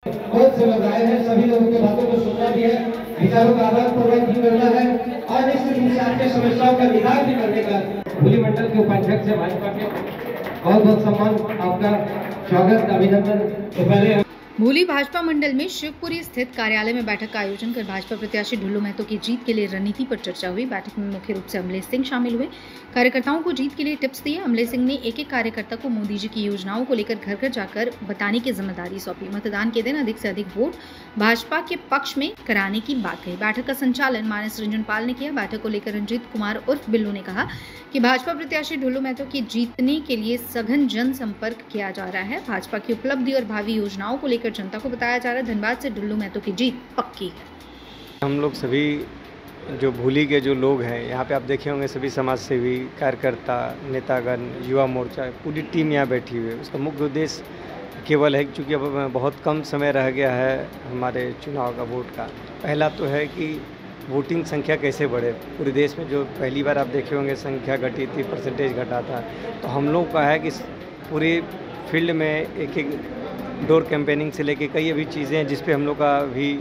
बहुत से लोग आए हैं, सभी लोगों की बातों को सुनना भी है, विचारों का आदान प्रदान भी करना है और निश्चित रूप से आपके समस्याओं का निदान भी करने का। भूली मंडल के उपाध्यक्ष है भाजपा के, बहुत बहुत सम्मान, आपका स्वागत, अभिनंदन। तो पहले भूली भाजपा मंडल में शिवपुरी स्थित कार्यालय में बैठक का आयोजन कर भाजपा प्रत्याशी ढुल्लू महतो की जीत के लिए रणनीति पर चर्चा हुई। बैठक में मुख्य रूप से अमलेश सिंह शामिल हुए। कार्यकर्ताओं को जीत के लिए टिप्स दिए। अमलेश सिंह ने एक एक कार्यकर्ता को मोदी जी की योजनाओं को लेकर घर घर जाकर बताने की जिम्मेदारी सौंपी। मतदान के दिन अधिक से अधिक वोट भाजपा के पक्ष में कराने की बात कही। बैठक का संचालन मानस रंजन पाल ने किया। बैठक को लेकर रंजीत कुमार उर्फ बिल्लू ने कहा कि भाजपा प्रत्याशी ढुल्लू महतो की जीतने के लिए सघन जनसंपर्क किया जा रहा है। भाजपा की उपलब्धि और भावी योजनाओं को लेकर जनता को बताया जा रहा है। धनबाद से ढुल्लू महतो की जीत पक्की है। हम लोग सभी जो भूली के जो लोग हैं यहाँ पे आप देखे होंगे, सभी समाज सेवी, कार्यकर्ता, नेतागण, युवा मोर्चा, पूरी टीम यहाँ बैठी हुई है। उसका मुख्य उद्देश्य केवल है क्योंकि अब बहुत कम समय रह गया है हमारे चुनाव का, वोट का। पहला तो है कि वोटिंग संख्या कैसे बढ़े पूरे देश में। जो पहली बार आप देखे होंगे संख्या घटी थी, परसेंटेज घटा था, तो हम लोग का है कि पूरी फील्ड में एक एक डोर कैंपेनिंग से लेके कई अभी चीज़ें हैं जिस पे हम लोग का भी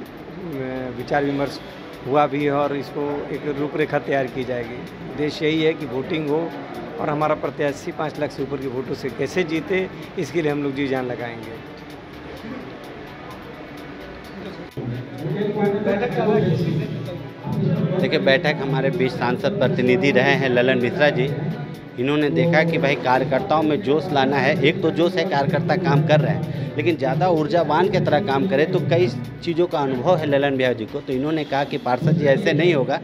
विचार विमर्श हुआ भी है और इसको एक रूपरेखा तैयार की जाएगी। उद्देश्य यही है कि वोटिंग हो और हमारा प्रत्याशी 5 लाख से ऊपर के वोटों से कैसे जीते, इसके लिए हम लोग जी जान लगाएंगे। देखिए, बैठक हमारे बीच सांसद प्रतिनिधि रहे हैं ललन मिश्रा जी। इन्होंने देखा कि भाई कार्यकर्ताओं में जोश लाना है। एक तो जोश है, कार्यकर्ता काम कर रहे हैं, लेकिन ज़्यादा ऊर्जावान की तरह काम करें तो कई चीज़ों का अनुभव है ललन भैया जी को। तो इन्होंने कहा कि पार्षद जी ऐसे नहीं होगा,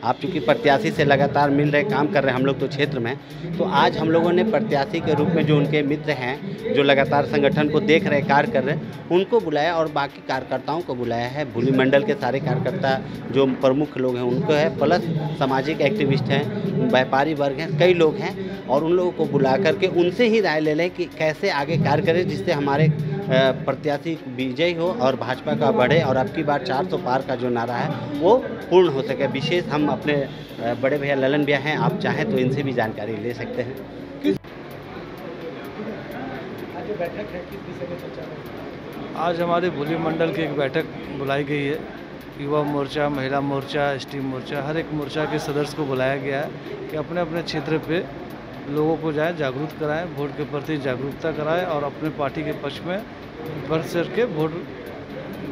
आप चूँकि प्रत्याशी से लगातार मिल रहे, काम कर रहे हैं हम लोग तो क्षेत्र में, तो आज हम लोगों ने प्रत्याशी के रूप में जो उनके मित्र हैं, जो लगातार संगठन को देख रहे, कार्य कर रहे हैं, उनको बुलाया और बाकी कार्यकर्ताओं को बुलाया है। भूली मंडल के सारे कार्यकर्ता जो प्रमुख लोग हैं उनको है, प्लस सामाजिक एक्टिविस्ट हैं, व्यापारी वर्ग हैं, कई लोग हैं, और उन लोगों को बुला करके उनसे ही राय ले लें कि कैसे आगे कार्य करें जिससे हमारे प्रत्याशी विजयी हो और भाजपा का बढ़े और अब की बार 400 पार का जो नारा है वो पूर्ण हो सके। विशेष हम अपने बड़े भैया ललन भैया हैं, आप चाहें तो इनसे भी जानकारी ले सकते हैं। आज हमारे भूली मंडल की एक बैठक बुलाई गई है। युवा मोर्चा, महिला मोर्चा, एसटी मोर्चा, हर एक मोर्चा के सदस्य को बुलाया गया है कि अपने अपने क्षेत्र पे लोगों को जाए, जागरूक कराएं, वोट के प्रति जागरूकता कराएं और अपने पार्टी के पक्ष में बढ़ चढ़ के वोट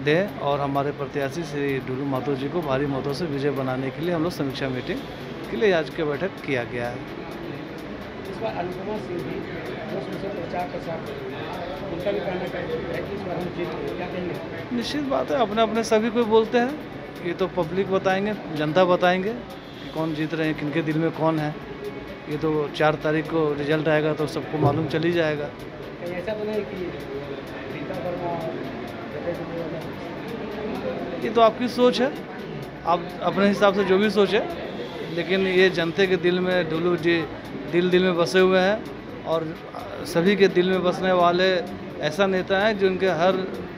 दें और हमारे प्रत्याशी श्री ढुल्लू महतो जी को भारी मतों से विजय बनाने के लिए हम लोग समीक्षा मीटिंग के लिए आज के बैठक किया गया है। इस बार अनुपमा सिंह भी प्रचार के साथ उनका भी कहना है कि इस बार हम जीत क्या कहेंगे? निश्चित बात है, अपने अपने सभी कोई बोलते हैं, ये तो पब्लिक बताएंगे, जनता बताएंगे कि कौन जीत रहे हैं, किनके दिल में कौन है। ये तो 4 तारीख को रिजल्ट आएगा तो सबको मालूम चल ही जाएगा। ऐसा तो नहीं कि ये तो आपकी सोच है, आप अपने हिसाब से जो भी सोचे, लेकिन ये जनता के दिल में ढुल्लू जी दिल में बसे हुए हैं और सभी के दिल में बसने वाले ऐसा नेता हैं जो उनके हर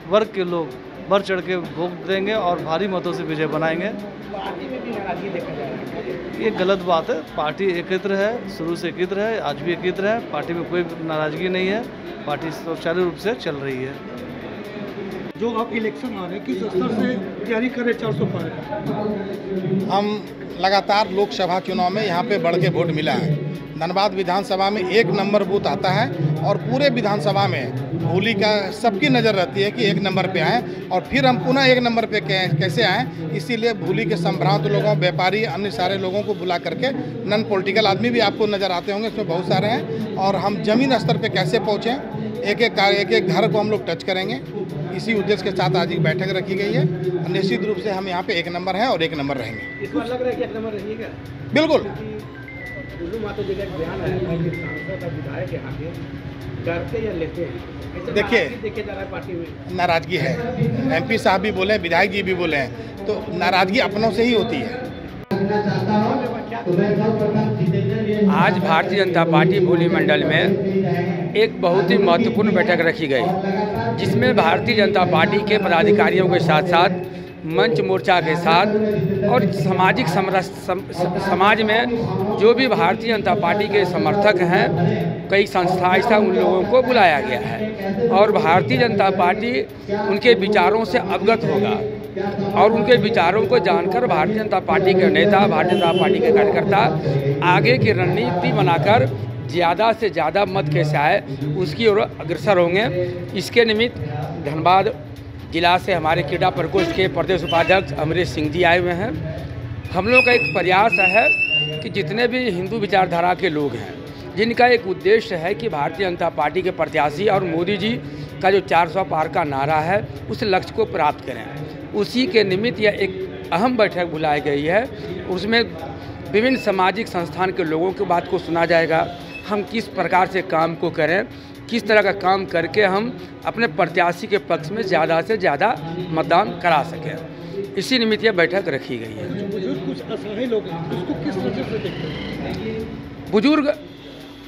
वर्ग के लोग बढ़ चढ़ के वोट देंगे और भारी मतों से विजय बनाएंगे। पार्टी में भी नाराजगी देखा जा रहा है, ये गलत बात है। पार्टी एकत्र है, शुरू से एकत्र है, आज भी एकत्र है। पार्टी में कोई नाराजगी नहीं है, पार्टी सुचारू रूप से चल रही है। जो अब इलेक्शन आ रहे हैं, किस स्तर से तैयारी करें 400 पार का? हम लगातार लोकसभा चुनाव में यहाँ पे बढ़ के वोट मिला है। धनबाद विधानसभा में 1 नंबर बूथ आता है और पूरे विधानसभा में भूली का सबकी नज़र रहती है कि 1 नंबर पे आएँ और फिर हम पुनः 1 नंबर पे कैसे आएँ। इसीलिए भूली के संभ्रांत लोगों, व्यापारी, अन्य सारे लोगों को बुला करके, नॉन पॉलिटिकल आदमी भी आपको नज़र आते होंगे, इसमें बहुत सारे हैं, और हम ज़मीन स्तर पे कैसे पहुँचें, एक एक घर को हम लोग टच करेंगे। इसी उद्देश्य के साथ आज एक बैठक रखी गई है। निश्चित रूप से हम यहाँ पे 1 नंबर हैं और 1 नंबर रहेंगे। इस बार लग रहा है कि 1 नंबर रहिएगा। बिल्कुल। ढुल्लू महतो जी का एक बयान है कि सांसद और विधायक यहाँ के डरते या लेते हैं। देखिए, देखे जा रहा है पार्टी में नाराजगी है। MP साहब भी बोले, विधायक जी भी बोले हैं, तो नाराजगी अपनों से ही होती है। आज भारतीय जनता पार्टी भूली मंडल में एक बहुत ही महत्वपूर्ण बैठक रखी गई, जिसमें भारतीय जनता पार्टी के पदाधिकारियों के साथ साथ मंच मोर्चा के साथ और सामाजिक समाज में जो भी भारतीय जनता पार्टी के समर्थक हैं, कई संस्था ऐसा उन लोगों को बुलाया गया है और भारतीय जनता पार्टी उनके विचारों से अवगत होगा और उनके विचारों को जानकर भारतीय जनता पार्टी के नेता, भारतीय जनता पार्टी के कार्यकर्ता आगे की रणनीति बनाकर ज़्यादा से ज़्यादा मत कैसे आए उसकी ओर अग्रसर होंगे। इसके निमित्त धनबाद जिला से हमारे क्रीड़ा प्रकोष्ठ के प्रदेश उपाध्यक्ष अमरीश सिंह जी आए हुए हैं। हम लोग का एक प्रयास है कि जितने भी हिंदू विचारधारा के लोग हैं, जिनका एक उद्देश्य है कि भारतीय जनता पार्टी के प्रत्याशी और मोदी जी का जो 400 पार का नारा है उस लक्ष्य को प्राप्त करें, उसी के निमित्त यह एक अहम बैठक बुलाई गई है। उसमें विभिन्न सामाजिक संस्थान के लोगों की बात को सुना जाएगा, हम किस प्रकार से काम को करें, किस तरह का काम करके हम अपने प्रत्याशी के पक्ष में ज़्यादा से ज़्यादा मतदान करा सकें। इसी निमित्त यह बैठक रखी गई है। जो बुजुर्ग कुछ असहाय लोग हैं उसको किस नज़र से देखते हैं? बुजुर्ग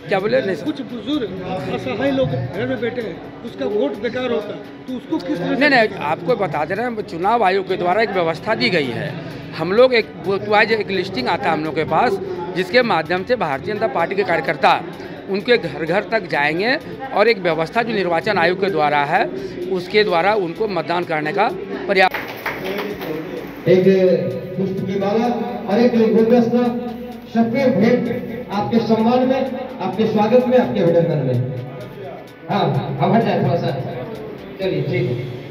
क्या बोले? नहीं, कुछ बुजुर्ग असहाय लोग घर में बैठे हैं, उसका वोट बेकार होता तो उसको किस नज़र से नहीं, आपको बता दे रहे हैं, चुनाव आयोग के द्वारा एक व्यवस्था दी गई है। हम लोग एक लिस्टिंग आता है हम लोग के पास, जिसके माध्यम से भारतीय जनता पार्टी के कार्यकर्ता उनके घर घर तक जाएंगे और एक व्यवस्था जो निर्वाचन आयोग के द्वारा है उसके द्वारा उनको मतदान करने का प्रयास। एक पुष्प की माला और एक गुलदस्ता सबके भेंट आपके सम्मान में, आपके स्वागत में, आपके अभिनंदन में। हाँ, हम हट जाए थोड़ा सा, चलिए ठीक है।